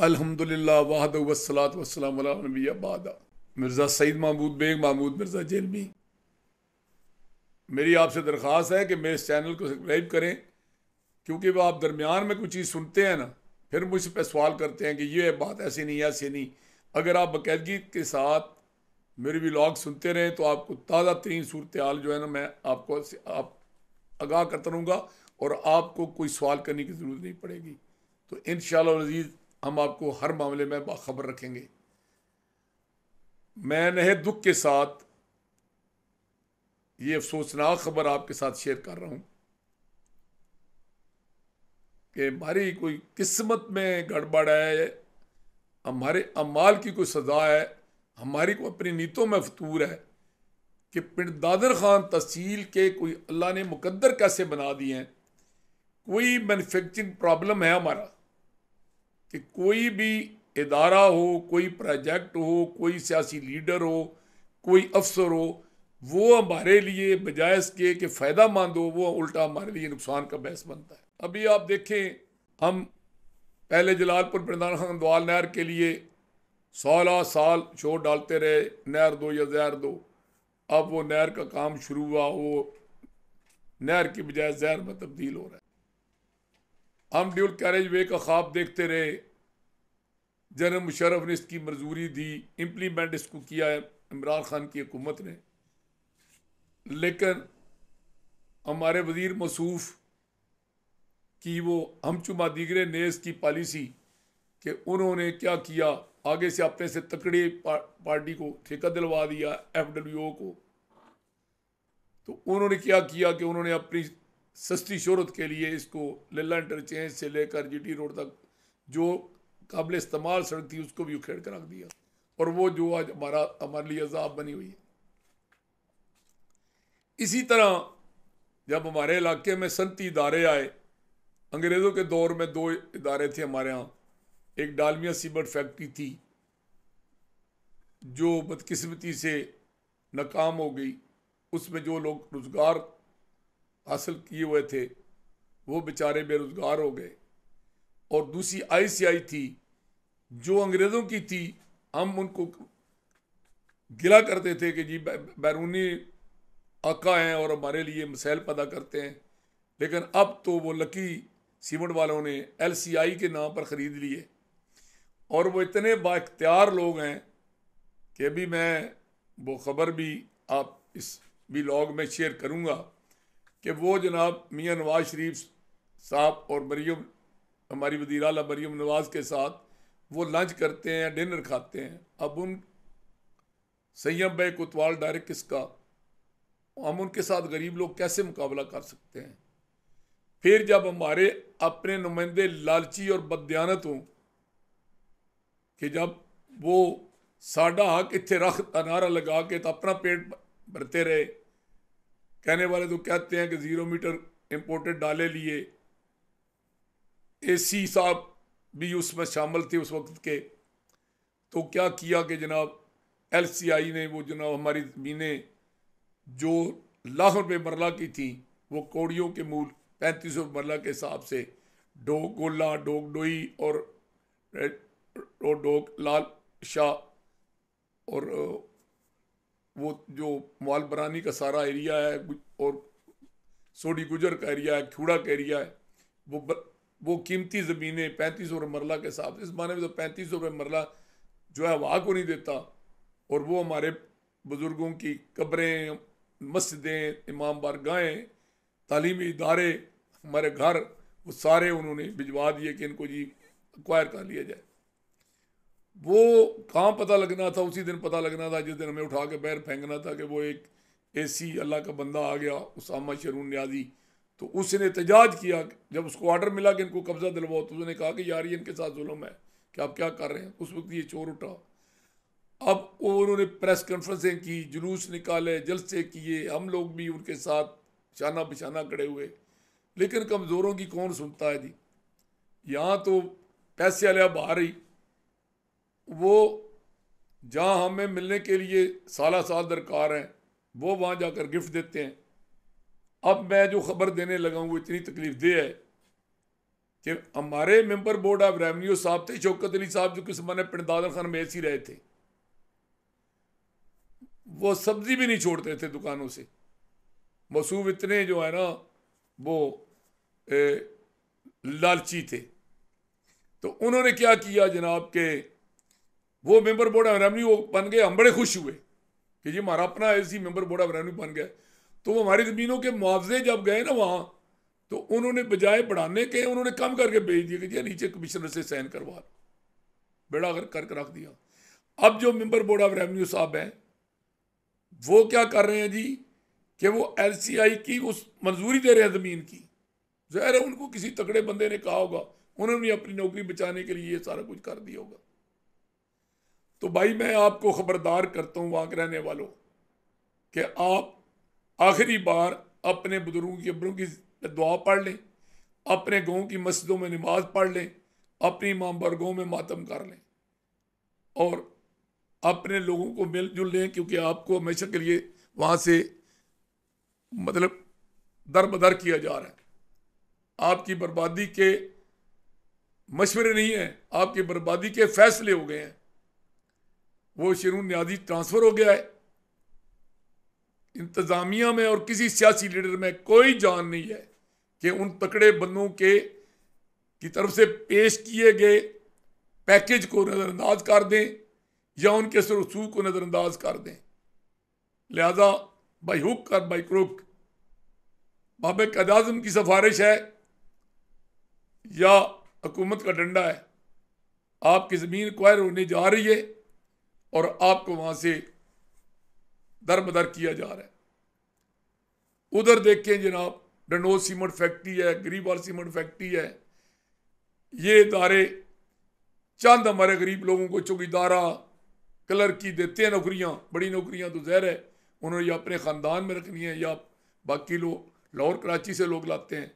अल्हम्दुलिल्लाह वहदहु वस्सलातु वस्सलामु अला नबिय्यि बाद। मिर्ज़ा सईद महमूद बेग महमूद मिर्ज़ा जेलमी, मेरी आपसे दरख्वास्त है कि मेरे इस चैनल को सब्सक्राइब करें, क्योंकि वह आप दरमियान में कुछ चीज़ सुनते हैं ना, फिर मुझ पे सवाल करते हैं कि ये बात ऐसी नहीं ऐसे नहीं। अगर आप बाकायदगी के साथ मेरे व्लॉग सुनते रहें तो आपको ताज़ा तरीन सूरत हाल जो है ना, मैं आपको आप आगाह करता रहूँगा और आपको कोई सवाल करने की ज़रूरत नहीं पड़ेगी। तो इंशाअल्लाह अज़ीज़ हम आपको हर मामले में बाखबर रखेंगे। मैं नहे दुख के साथ ये अफसोसनाक खबर आपके साथ शेयर कर रहा हूँ कि हमारी कोई किस्मत में गड़बड़ है, हमारे अमाल की कोई सज़ा है, हमारी को अपनी नीतों में फतूर है कि पिंड दादर खान तहसील के कोई अल्लाह ने मुकद्दर कैसे बना दिए हैं। कोई मैन्युफैक्चरिंग प्रॉब्लम है हमारा कि कोई भी इदारा हो, कोई प्रोजेक्ट हो, कोई सियासी लीडर हो, कोई अफसर हो, वो हमारे लिए बजाय इसके कि फ़ायदा मंद हो, वो उल्टा हमारे लिए नुकसान का बायस बनता है। अभी आप देखें, हम पहले जलालपुर प्रधान खान द्वाल नहर के लिए 16 साल शोर डालते रहे, नहर दो या जहर दो। अब वो नहर का काम शुरू हुआ, वो नहर की बजाय जहर में तब्दील हो रहा है। हम ड्यूल कैरेज वे का ख्वाब देखते रहे, जनरल मुशर्रफ ने इसकी मंजूरी दी, इम्प्लीमेंट इसको किया है इमरान खान की हुकूमत ने, लेकिन हमारे वजीर मसूफ की वो हम चुमा दीगरे नेस की पॉलिसी कि उन्होंने क्या किया, आगे से अपने से तकड़ी पार्टी को ठेका दिलवा दिया, FWO को। तो उन्होंने क्या किया कि उन्होंने अपनी सस्ती शोहरत के लिए इसको लल्ला इंटरचेंज से लेकर GT रोड तक जो काबिल इस्तेमाल सड़क थी उसको भी उखेड़ कर रख दिया, और वो जो आज हमारे लिए अजाब बनी हुई है। इसी तरह जब हमारे इलाके में सनती इदारे आए, अंग्रेज़ों के दौर में 2 इदारे थे हमारे यहाँ। एक डालमिया सीमेंट फैक्ट्री थी जो बदकिस्मती से नाकाम हो गई, उसमें जो लोग रोज़गार हासिल किए हुए थे वो बेचारे बेरोज़गार हो गए। और दूसरी ICI थी जो अंग्रेज़ों की थी, हम उनको गिला करते थे कि जी बैरूनी आका हैं और हमारे लिए मसाइल पैदा करते हैं। लेकिन अब तो वो लकी सीमेंट वालों ने LCI के नाम पर ख़रीद लिए, और वो इतने बाइख्तियार लोग हैं कि अभी मैं वो ख़बर भी आप इस व्लॉग में शेयर करूँगा कि वो जनाब मियाँ नवाज शरीफ साहब और मरीम, हमारी वज़ीर आला मरीम नवाज़ के साथ वो लंच करते हैं, डिनर खाते हैं। अब उन सैयद भाई कोतवाल डायरेक्ट किसका, हम उनके साथ गरीब लोग कैसे मुकाबला कर सकते हैं। फिर जब हमारे अपने नुमाइंदे लालची और बददियानत हों कि जब वो साडा हक इत्थे रख का नारा लगा के तो अपना पेट भरते रहे, कहने वाले तो कहते हैं कि 0 मीटर इम्पोर्टेड डाले लिए, AC साहब भी उसमें शामिल थे उस वक्त के। तो क्या किया कि जनाब LCI ने वो जनाब हमारी ज़मीनें जो लाख रुपये मरला की थी, वो कौड़ियों के मूल 3500 मरला के हिसाब से डोग गोला, डोग डोई और डोग लाल शाह और वो जो माल बरानी का सारा एरिया है और सोडी गुजर का एरिया है, खूड़ा का एरिया है, वो कीमती ज़मीनें 3500 रुपये मरला के हिसाब से, इस माने में तो 3500 रुपये मरला जो है हवा को नहीं देता। और वो हमारे बुज़ुर्गों की कब्रें, मस्जिदें, इमाम बारगाहें, तालीमी इदारे, हमारे घर, वो सारे उन्होंने भिजवा दिए कि इनको जी एक्वायर कर लिया जाए। वो कहाँ पता लगना था, उसी दिन पता लगना था जिस दिन हमें उठा के बाहर फेंकना था कि वो एक AC अल्लाह का बंदा आ गया, उसामा शरून न्याजी। तो उसने एहतजाज किया, जब उसको ऑर्डर मिला कि इनको कब्जा दिलवाओ, तो उसने कहा कि यार ये इनके साथ जुल्म है कि आप क्या कर रहे हैं। उस वक्त ये चोर उठा। अब उन्होंने प्रेस कॉन्फ्रेंसें की, जुलूस निकाले, जलसे किए, हम लोग भी उनके साथ शाना बिशाना खड़े हुए, लेकिन कमज़ोरों की कौन सुनता है जी। यहाँ तो पैसे वाले बाहर ही, वो जहाँ हमें मिलने के लिए साल दरकार हैं वो वहाँ जाकर गिफ्ट देते हैं। अब मैं जो ख़बर देने लगा हूँ वो इतनी तकलीफ दे है कि हमारे मेंबर बोर्ड ऑफ रेवेन्यू साहब थे शौकत अली साहब, जो किस मैंने पिंड दादर खान में ऐसे ही रहे थे, वो सब्जी भी नहीं छोड़ते थे दुकानों से। मसूब इतने जो है ना वो लालची थे। तो उन्होंने क्या किया जनाब के वो मेंबर बोर्ड ऑफ रेवेन्यू बन गए। हम बड़े खुश हुए कि जी हमारा अपना ऐसी मेंबर बोर्ड ऑफ रेवेन्यू बन गया। तो वो हमारी ज़मीनों के मुआवजे जब गए ना वहाँ, तो उन्होंने बजाय बढ़ाने के उन्होंने कम करके भेज दिया कि जी नीचे कमिश्नर से साइन करवा लो, बेड़ा करके रख दिया। अब जो मेंबर बोर्ड ऑफ रेवेन्यू साहब हैं वो क्या कर रहे हैं जी कि वो LCI की उस मंजूरी दे रहे हैं ज़मीन की। ज़ाहिर है उनको किसी तगड़े बंदे ने कहा होगा, उन्होंने अपनी नौकरी बचाने के लिए ये सारा कुछ कर दिया होगा। तो भाई मैं आपको खबरदार करता हूँ वहाँ के रहने वालों कि आप आखिरी बार अपने बुजुर्गों की अब्रों की दुआ पढ़ लें, अपने गाँव की मस्जिदों में नमाज पढ़ लें, अपनी मां बरगों में मातम कर लें और अपने लोगों को मिलजुल लें, क्योंकि आपको हमेशा के लिए वहाँ से मतलब दर बदर किया जा रहा है। आपकी बर्बादी के मशवरे नहीं हैं, आपकी बर्बादी के फैसले हो गए हैं। वो शिरून न्याजी ट्रांसफ़र हो गया है। इंतज़ामिया में और किसी सियासी लीडर में कोई जान नहीं है कि उन तकड़े बंदों के की तरफ से पेश किए गए पैकेज को नज़रअंदाज कर दें या उनके रसूल को नज़रअंदाज कर दें। लिहाजा बाई हुक और बाई क्रुक बाबे क़ाइद-ए-आज़म की सिफारिश है या हुकूमत का डंडा है, आपकी ज़मीन एक्वायर होने जा रही है और आपको वहाँ से दरबदर किया जा रहा है। उधर देखें जनाब, डंडोल सीमेंट फैक्ट्री है, गरीबवाल सीमेंट फैक्ट्री है। ये इदारे चंद हमारे गरीब लोगों को चौकीदारा क्लर्की देते हैं नौकरियाँ, बड़ी नौकरियाँ तो ज़ाहिर है उन्होंने या अपने ख़ानदान में रखनी है या बाकी लोग लाहौर कराची से लोग लाते हैं।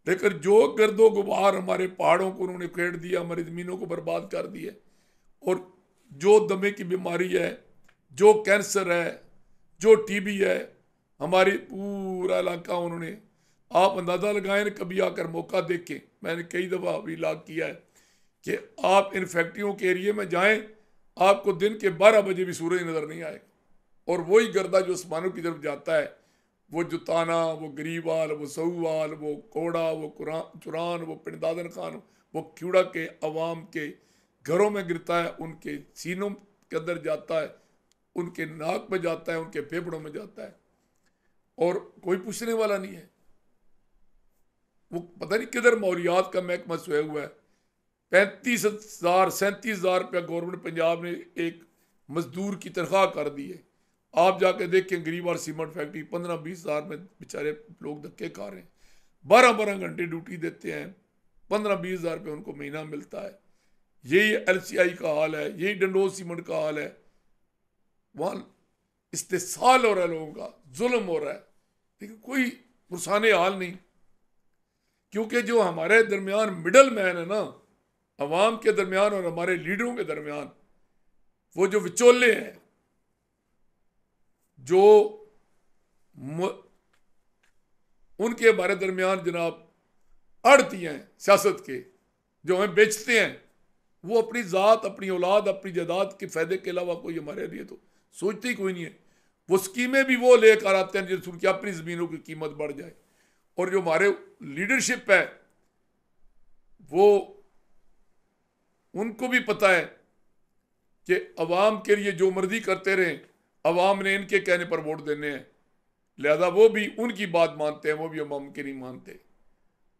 लेकिन जो गर्दो गुबार हमारे पहाड़ों को उन्होंने उखेड़ दिया, हमारी ज़मीनों को बर्बाद कर दिया, और जो दमे की बीमारी है, जो कैंसर है, जो TB है, हमारी पूरा इलाका उन्होंने, आप अंदाज़ा लगाएं, कभी आकर मौका देखें। मैंने कई दफ़ा अभी लाग किया है कि आप इन फैक्ट्रियों के एरिए में जाएं, आपको दिन के 12 बजे भी सूरज नज़र नहीं आएगा, और वही गर्दा जो आसमानों की तरफ जाता है, वो जुताना, वो गरीबवाल, वो सऊवाल, वो कोड़ा, वो चुरान, वो पिंड दादर खान, वो क्यूड़ा के अवाम के घरों में गिरता है, उनके सीनों के अंदर जाता है, उनके नाक में जाता है, उनके फेफड़ों में जाता है, और कोई पूछने वाला नहीं है। वो पता नहीं किधर मौलियात का महकमा सोया हुआ है। 35,000 37,000 रुपया गवर्नमेंट पंजाब ने एक मजदूर की तनख्वाह कर दी है। आप जाके देखें गरीब और सीमेंट फैक्ट्री 15-20 हज़ार में बेचारे लोग धक्के खा रहे हैं। 12-12 घंटे ड्यूटी देते हैं, 15-20 हज़ार रुपये उनको महीना मिलता है। यही LCI का हाल है, यही डंडोल सीमेंट का हाल है। वहाँ इस्तेसाल हो रहा है, लोगों का जुल्म हो रहा है, लेकिन कोई पुरसाने हाल नहीं। क्योंकि जो हमारे दरमियान मिडल मैन है ना, अवाम के दरमियान और हमारे लीडरों के दरमियान, वो जो विचोले हैं, जो उनके हमारे दरमियान जनाब अड़ती हैं सियासत के, जो हमें बेचते हैं, वो अपनी ज़ात, अपनी औलाद, अपनी जायदाद के फ़ायदे के अलावा कोई हमारे लिए तो सोचते ही कोई नहीं है। वो स्कीमें भी वो लेकर आते हैं जिससे उनकी अपनी ज़मीनों की कीमत बढ़ जाए। और जो हमारे लीडरशिप है, वो उनको भी पता है कि अवाम के लिए जो मर्जी करते रहें, अवाम ने इनके कहने पर वोट देने हैं, लिहाजा वो भी उनकी बात मानते हैं, वो भी अवाम की नहीं मानते।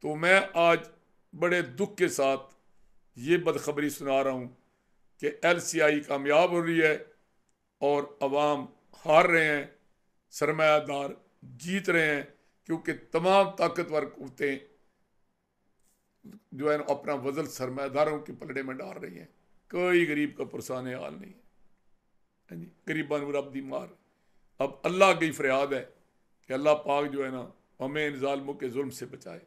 तो मैं आज बड़े दुख के साथ ये बदखबरी सुना रहा हूँ कि LCI कामयाब हो रही है और अवाम हार रहे हैं, सरमायादार जीत रहे हैं, क्योंकि तमाम ताकतवर कुव्वतें जो है अपना वजल सरमायादारों के पलड़े में डाल रही हैं। कोई गरीब का पुरसाने हाल नहीं है जी, गरीबा नूर रब दी मार। अब अल्लाह की फरियाद है कि अल्लाह पाक जो है ना हमें इन जालिमों के जुल्म से बचाए।